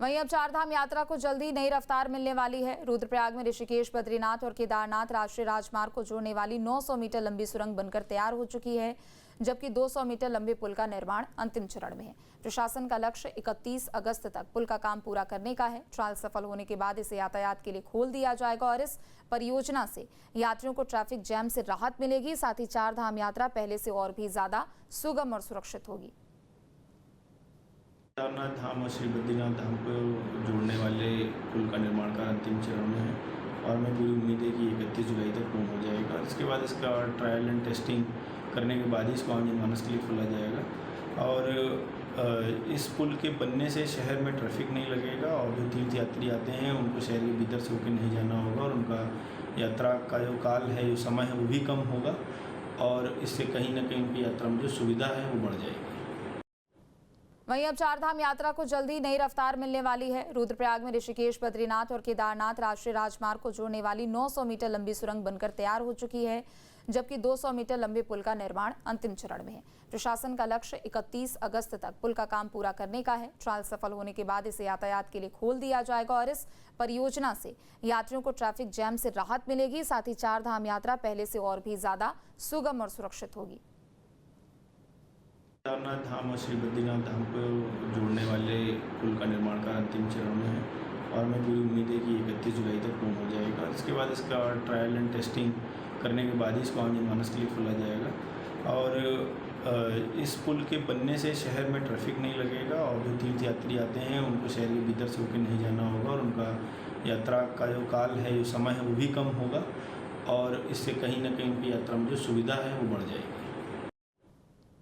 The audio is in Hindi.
वहीं अब चारधाम यात्रा को जल्दी नई रफ्तार मिलने वाली है। रुद्रप्रयाग में ऋषिकेश, बद्रीनाथ और केदारनाथ राष्ट्रीय राजमार्ग को जोड़ने वाली 900 मीटर लंबी सुरंग बनकर तैयार हो चुकी है, जबकि 200 मीटर लंबे पुल का निर्माण अंतिम चरण में है। प्रशासन का लक्ष्य 31 अगस्त तक पुल का काम पूरा करने का है। ट्रायल सफल होने के बाद इसे यातायात के लिए खोल दिया जाएगा और इस परियोजना से यात्रियों को ट्रैफिक जैम से राहत मिलेगी। साथ ही चारधाम यात्रा पहले से और भी ज्यादा सुगम और सुरक्षित होगी। केदारनाथ धाम और श्री बद्रीनाथ धाम को जोड़ने वाले पुल का निर्माण कार्य अंतिम चरण में है और हमें पूरी उम्मीद है कि 31 जुलाई तक पूर्ण हो जाएगा। इसके बाद इसका ट्रायल एंड टेस्टिंग करने के बाद ही इसको आम जनमानस के लिए खोला जाएगा और इस पुल के बनने से शहर में ट्रैफिक नहीं लगेगा और जो तीर्थ यात्री आते हैं उनको शहर के भीतर से होकर नहीं जाना होगा और उनका यात्रा का जो काल है, जो समय है, वो भी कम होगा और इससे कहीं ना कहीं उनकी यात्रा में जो सुविधा है वो बढ़ जाएगी। वहीं अब चारधाम यात्रा को जल्दी नई रफ्तार मिलने वाली है। रुद्रप्रयाग में ऋषिकेश, बद्रीनाथ और केदारनाथ राष्ट्रीय राजमार्ग को जोड़ने वाली 900 मीटर लंबी सुरंग बनकर तैयार हो चुकी है, जबकि 200 मीटर लंबे पुल का निर्माण अंतिम चरण में है। प्रशासन का लक्ष्य 31 अगस्त तक पुल का काम पूरा करने का है। ट्रायल सफल होने के बाद इसे यातायात के लिए खोल दिया जाएगा और इस परियोजना से यात्रियों को ट्रैफिक जैम से राहत मिलेगी। साथ ही चारधाम यात्रा पहले से और भी ज्यादा सुगम और सुरक्षित होगी। केदारनाथ धाम और श्री बद्रीनाथ धाम को जोड़ने वाले पुल का निर्माण कार्य अंतिम चरण में है और हमें पूरी उम्मीद है कि 31 जुलाई तक पूर्ण हो जाएगा। इसके बाद इसका ट्रायल एंड टेस्टिंग करने के बाद ही इसको आम जनमानस के लिए खोला जाएगा और इस पुल के बनने से शहर में ट्रैफिक नहीं लगेगा और जो तीर्थ यात्री आते हैं उनको शहर के भीतर से होकर नहीं जाना होगा और उनका यात्रा का जो काल है, जो समय है, वो भी कम होगा और इससे कहीं ना कहीं उनकी यात्रा में जो सुविधा है वो बढ़ जाएगी।